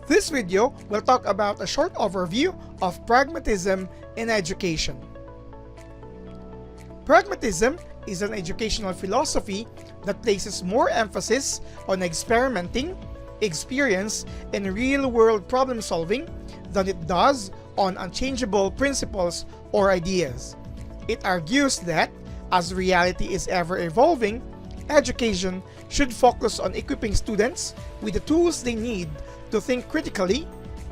This video will talk about a short overview of pragmatism in education. Pragmatism is an educational philosophy that places more emphasis on experimenting, experience, and real-world problem-solving than it does on unchangeable principles or ideas. It argues that, as reality is ever-evolving, education should focus on equipping students with the tools they need to think critically,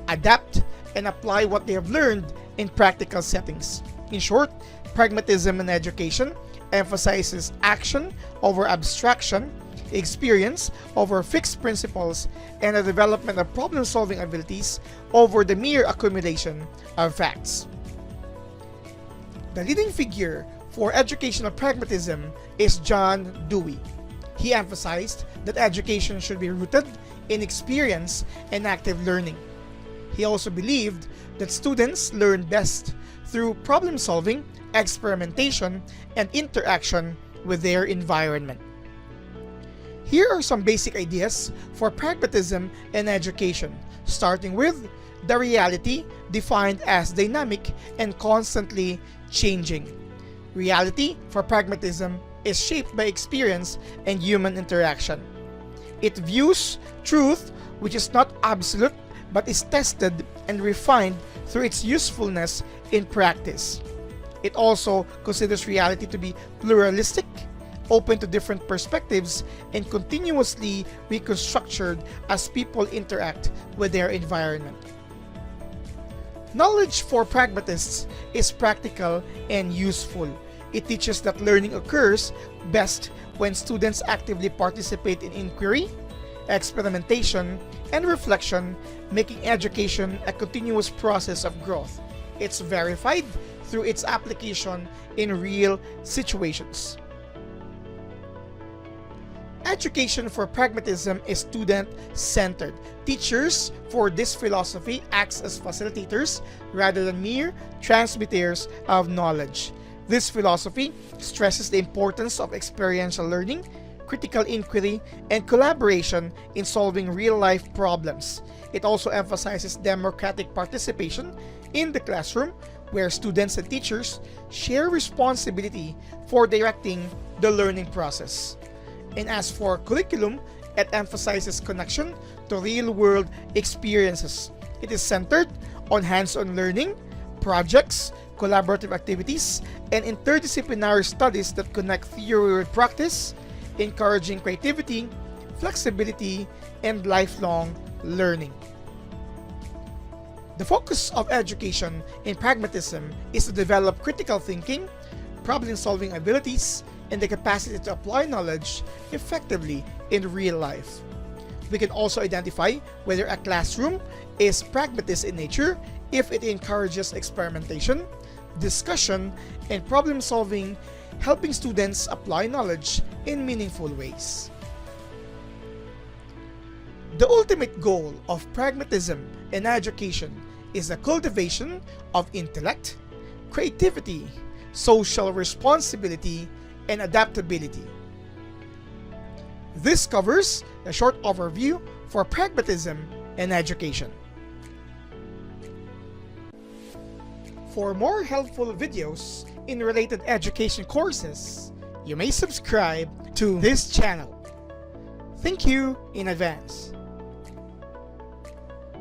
adapt, and apply what they have learned in practical settings. In short, pragmatism in education emphasizes action over abstraction, experience over fixed principles, and the development of problem-solving abilities over the mere accumulation of facts. The leading figure for educational pragmatism is John Dewey. He emphasized that education should be rooted in experience and active learning. He also believed that students learn best through problem-solving, experimentation, and interaction with their environment. Here are some basic ideas for pragmatism in education, starting with the reality defined as dynamic and constantly changing. Reality for pragmatism is shaped by experience and human interaction. It views truth, which is not absolute but is tested and refined through its usefulness in practice. It also considers reality to be pluralistic, open to different perspectives, and continuously reconstructed as people interact with their environment. Knowledge for pragmatists is practical and useful. It teaches that learning occurs best when students actively participate in inquiry, experimentation, and reflection, making education a continuous process of growth. It's verified through its application in real situations. Education for pragmatism is student-centered. Teachers for this philosophy acts as facilitators rather than mere transmitters of knowledge. This philosophy stresses the importance of experiential learning, critical inquiry, and collaboration in solving real-life problems. It also emphasizes democratic participation in the classroom, where students and teachers share responsibility for directing the learning process. And as for curriculum, it emphasizes connection to real-world experiences. It is centered on hands-on learning, projects, collaborative activities, and interdisciplinary studies that connect theory with practice, encouraging creativity, flexibility, and lifelong learning. The focus of education in pragmatism is to develop critical thinking, problem-solving abilities, and the capacity to apply knowledge effectively in real life. We can also identify whether a classroom is pragmatist in nature if it encourages experimentation, discussion, and problem-solving, helping students apply knowledge in meaningful ways. The ultimate goal of pragmatism in education is the cultivation of intellect, creativity, social responsibility, and adaptability. This covers a short overview for pragmatism in education. For more helpful videos in related education courses, you may subscribe to this channel. Thank you in advance.